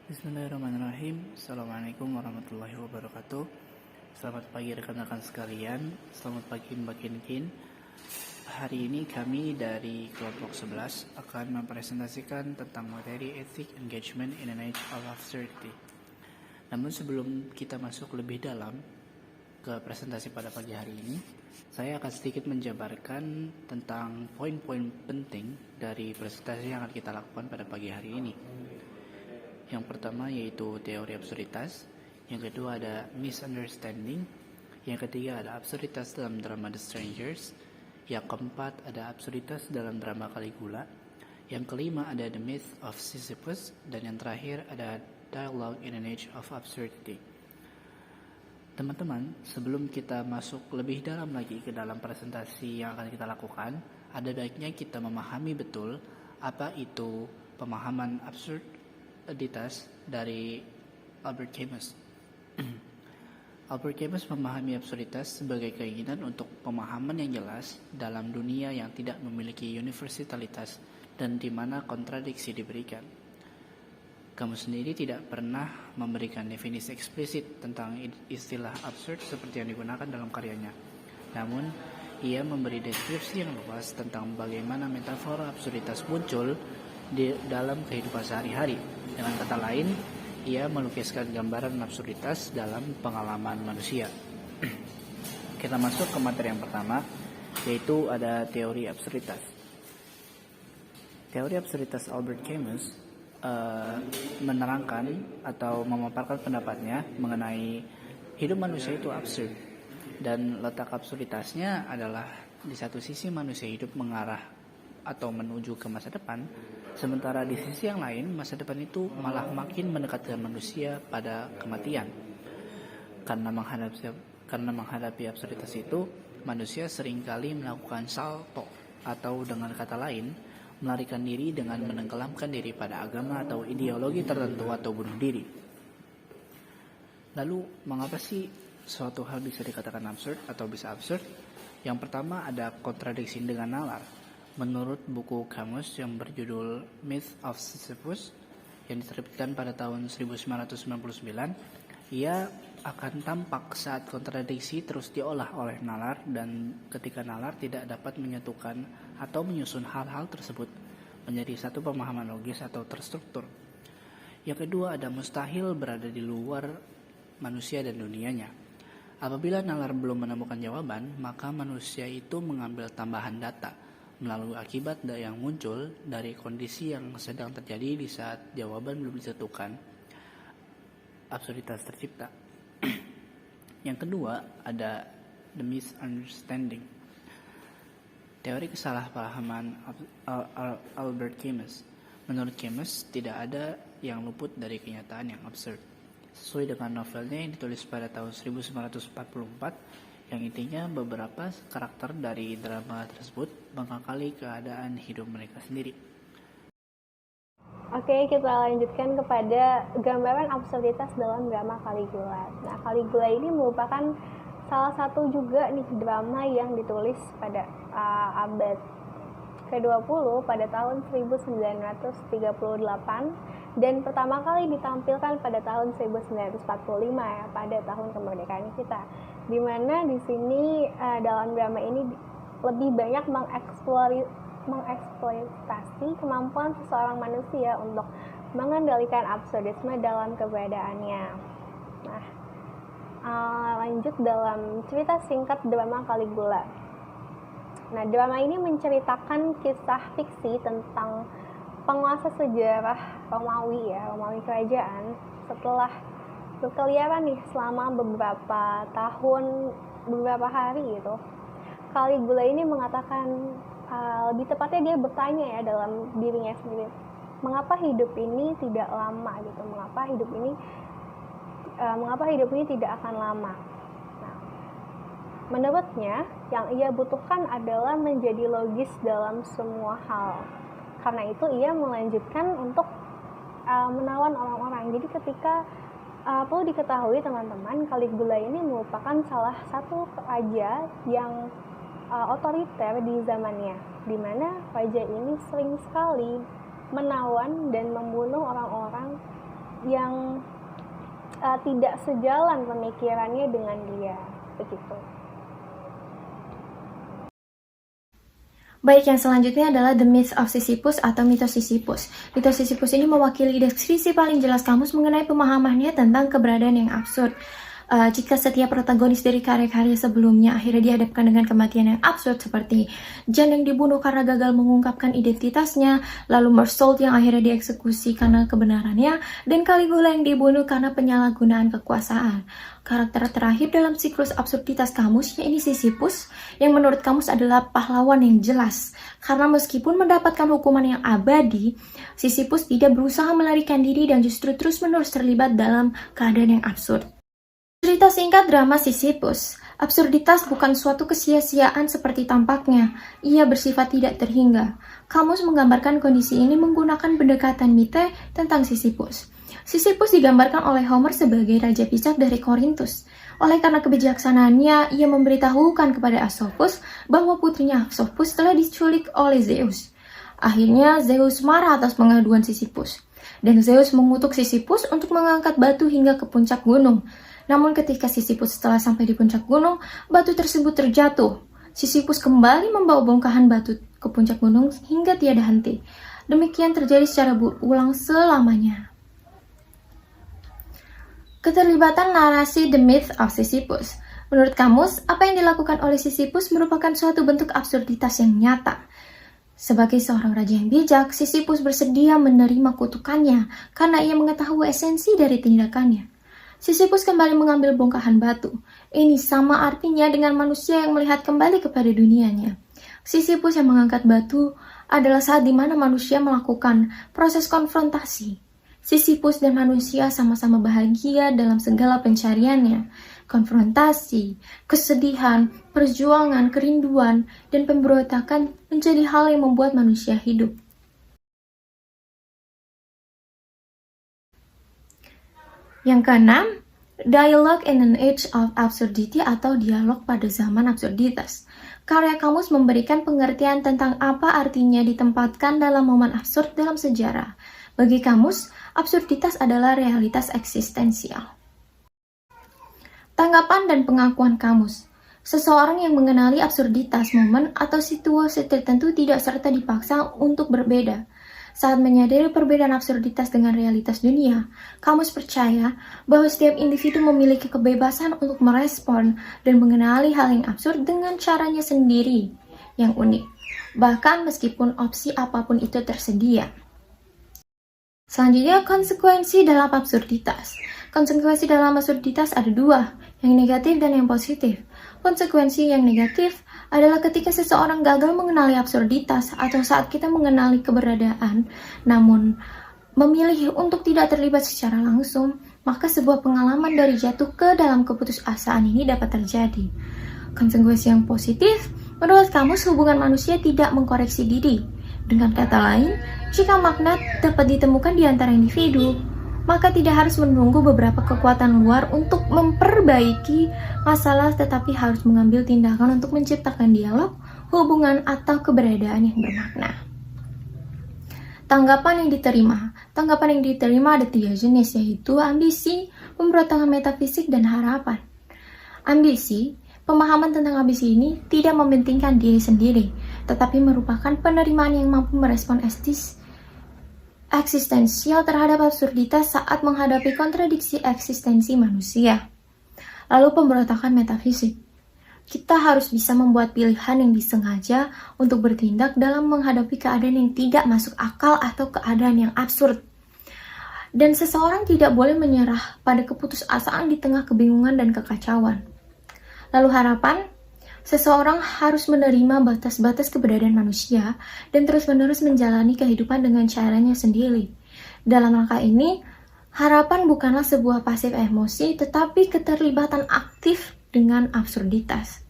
Bismillahirrahmanirrahim. Assalamualaikum warahmatullahi wabarakatuh. Selamat pagi rekan-rekan sekalian. Selamat pagi Mbak Kinkin. Hari ini kami dari kelompok 11 akan mempresentasikan tentang materi Ethic Engagement in an Age of Absurdity. Namun sebelum kita masuk lebih dalam ke presentasi pada pagi hari ini, saya akan sedikit menjabarkan tentang poin-poin penting dari presentasi yang akan kita lakukan pada pagi hari ini. Yang pertama yaitu teori absurditas, yang kedua ada misunderstanding, yang ketiga ada absurditas dalam drama The Strangers, yang keempat ada absurditas dalam drama Caligula, yang kelima ada The Myth of Sisyphus, dan yang terakhir ada Dialogue in an Age of Absurdity. Teman-teman, sebelum kita masuk lebih dalam lagi ke dalam presentasi yang akan kita lakukan, ada baiknya kita memahami betul apa itu pemahaman absurditas dari Albert Camus. Albert Camus memahami absurditas sebagai keinginan untuk pemahaman yang jelas dalam dunia yang tidak memiliki universalitas dan di mana kontradiksi diberikan. Camus sendiri tidak pernah memberikan definisi eksplisit tentang istilah absurd seperti yang digunakan dalam karyanya. Namun, ia memberi deskripsi yang luas tentang bagaimana metafora absurditas muncul di dalam kehidupan sehari-hari. Dengan kata lain, ia melukiskan gambaran absurditas dalam pengalaman manusia. Kita masuk ke materi yang pertama, yaitu ada teori absurditas. Teori absurditas Albert Camus menerangkan atau memaparkan pendapatnya mengenai hidup manusia itu absurd, dan letak absurditasnya adalah di satu sisi manusia hidup mengarah atau menuju ke masa depan, sementara di sisi yang lain masa depan itu malah makin mendekatkan manusia pada kematian. Karena menghadapi absurditas itu, manusia seringkali melakukan salto, atau dengan kata lain melarikan diri dengan menenggelamkan diri pada agama atau ideologi tertentu atau bunuh diri. Lalu mengapa sih suatu hal bisa dikatakan absurd atau bisa absurd? Yang pertama ada kontradiksi dengan nalar. Menurut buku Camus yang berjudul Myth of Sisyphus yang diterbitkan pada tahun 1999, ia akan tampak saat kontradiksi terus diolah oleh nalar dan ketika nalar tidak dapat menyatukan atau menyusun hal-hal tersebut menjadi satu pemahaman logis atau terstruktur. Yang kedua ada mustahil berada di luar manusia dan dunianya. Apabila nalar belum menemukan jawaban, maka manusia itu mengambil tambahan data melalui akibat yang muncul dari kondisi yang sedang terjadi di saat jawaban belum ditentukan. Absurditas tercipta. Yang kedua ada the misunderstanding. Teori kesalahpahaman Albert Camus. Menurut Camus, tidak ada yang luput dari kenyataan yang absurd. Sesuai dengan novelnya yang ditulis pada tahun 1944, yang intinya beberapa karakter dari drama tersebut mengakali keadaan hidup mereka sendiri. Oke, kita lanjutkan kepada gambaran absurditas dalam drama Caligula. Nah, Caligula ini merupakan salah satu juga nih drama yang ditulis pada abad ke-20 pada tahun 1938 dan pertama kali ditampilkan pada tahun 1945 ya, pada tahun kemerdekaan kita. Di mana di sini dalam drama ini lebih banyak mengeksploitasi kemampuan seseorang manusia untuk mengendalikan absurdisme dalam keberadaannya. Nah, lanjut dalam cerita singkat drama Caligula. Nah, drama ini menceritakan kisah fiksi tentang penguasa sejarah Romawi kerajaan setelah berkeliaran nih selama beberapa hari gitu. Caligula ini mengatakan, lebih tepatnya dia bertanya ya dalam dirinya sendiri, mengapa hidup ini tidak lama gitu, mengapa hidup ini tidak akan lama. Nah, menurutnya yang ia butuhkan adalah menjadi logis dalam semua hal. Karena itu ia melanjutkan untuk menawan orang-orang. Jadi ketika perlu diketahui teman-teman, Caligula ini merupakan salah satu raja yang otoriter di zamannya, di mana raja ini sering sekali menawan dan membunuh orang-orang yang tidak sejalan pemikirannya dengan dia, begitu. Baik, yang selanjutnya adalah The Myth of Sisyphus atau mitos Sisyphus. Mitos Sisyphus ini mewakili deskripsi paling jelas kamus mengenai pemahamannya tentang keberadaan yang absurd. Jika setiap protagonis dari karya-karya sebelumnya akhirnya dihadapkan dengan kematian yang absurd seperti Jan yang dibunuh karena gagal mengungkapkan identitasnya, lalu Mersault yang akhirnya dieksekusi karena kebenarannya, dan Caligula yang dibunuh karena penyalahgunaan kekuasaan. Karakter terakhir dalam siklus absurditas kamus, yaitu Sisyphus, yang menurut kamus adalah pahlawan yang jelas. Karena meskipun mendapatkan hukuman yang abadi, Sisyphus tidak berusaha melarikan diri dan justru terus-menerus terlibat dalam keadaan yang absurd. Cerita singkat drama Sisyphus. Absurditas bukan suatu kesia-siaan seperti tampaknya. Ia bersifat tidak terhingga. Kamus menggambarkan kondisi ini menggunakan pendekatan mite tentang Sisyphus. Sisyphus digambarkan oleh Homer sebagai raja bijak dari Korintus. Oleh karena kebijaksanaannya, ia memberitahukan kepada Asopus bahwa putrinya Asopus telah diculik oleh Zeus. Akhirnya Zeus marah atas pengaduan Sisyphus. Dan Zeus mengutuk Sisyphus untuk mengangkat batu hingga ke puncak gunung. Namun ketika Sisyphus setelah sampai di puncak gunung, batu tersebut terjatuh. Sisyphus kembali membawa bongkahan batu ke puncak gunung hingga tiada henti. Demikian terjadi secara berulang selamanya. Keterlibatan narasi The Myth of Sisyphus. Menurut kamus, apa yang dilakukan oleh Sisyphus merupakan suatu bentuk absurditas yang nyata. Sebagai seorang raja yang bijak, Sisyphus bersedia menerima kutukannya karena ia mengetahui esensi dari tindakannya. Sisyphus kembali mengambil bongkahan batu. Ini sama artinya dengan manusia yang melihat kembali kepada dunianya. Sisyphus yang mengangkat batu adalah saat di mana manusia melakukan proses konfrontasi. Sisyphus dan manusia sama-sama bahagia dalam segala pencariannya. Konfrontasi, kesedihan, perjuangan, kerinduan, dan pemberontakan menjadi hal yang membuat manusia hidup. Yang keenam, Dialogue in an Age of Absurdity atau dialog pada zaman absurditas. Karya kamus memberikan pengertian tentang apa artinya ditempatkan dalam momen absurd dalam sejarah. Bagi kamus, absurditas adalah realitas eksistensial. Tanggapan dan pengakuan kamus. Seseorang yang mengenali absurditas momen atau situasi tertentu tidak serta dipaksa untuk berbeda. Saat menyadari perbedaan absurditas dengan realitas dunia, kamus percaya bahwa setiap individu memiliki kebebasan untuk merespon dan mengenali hal yang absurd dengan caranya sendiri yang unik, bahkan meskipun opsi apapun itu tersedia. Selanjutnya, konsekuensi dalam absurditas. Konsekuensi dalam absurditas ada dua, yang negatif dan yang positif. Konsekuensi yang negatif adalah ketika seseorang gagal mengenali absurditas atau saat kita mengenali keberadaan, namun memilih untuk tidak terlibat secara langsung, maka sebuah pengalaman dari jatuh ke dalam keputusasaan ini dapat terjadi. Konsekuensi yang positif, menurut kamus hubungan manusia tidak mengkoreksi diri. Dengan kata lain, jika magnet dapat ditemukan di antara individu, maka tidak harus menunggu beberapa kekuatan luar untuk memperbaiki masalah, tetapi harus mengambil tindakan untuk menciptakan dialog, hubungan, atau keberadaan yang bermakna. Tanggapan yang diterima. Tanggapan yang diterima ada 3 jenis, yaitu ambisi, pemberontakan metafisik, dan harapan. Ambisi, pemahaman tentang ambisi ini tidak mementingkan diri sendiri, tetapi merupakan penerimaan yang mampu merespon eksistensial terhadap absurditas saat menghadapi kontradiksi eksistensi manusia. Lalu pemberontakan metafisik. Kita harus bisa membuat pilihan yang disengaja untuk bertindak dalam menghadapi keadaan yang tidak masuk akal atau keadaan yang absurd. Dan seseorang tidak boleh menyerah pada keputusasaan di tengah kebingungan dan kekacauan. Lalu harapan. Seseorang harus menerima batas-batas keberadaan manusia dan terus-menerus menjalani kehidupan dengan caranya sendiri. Dalam rangka ini, harapan bukanlah sebuah pasif emosi, tetapi keterlibatan aktif dengan absurditas.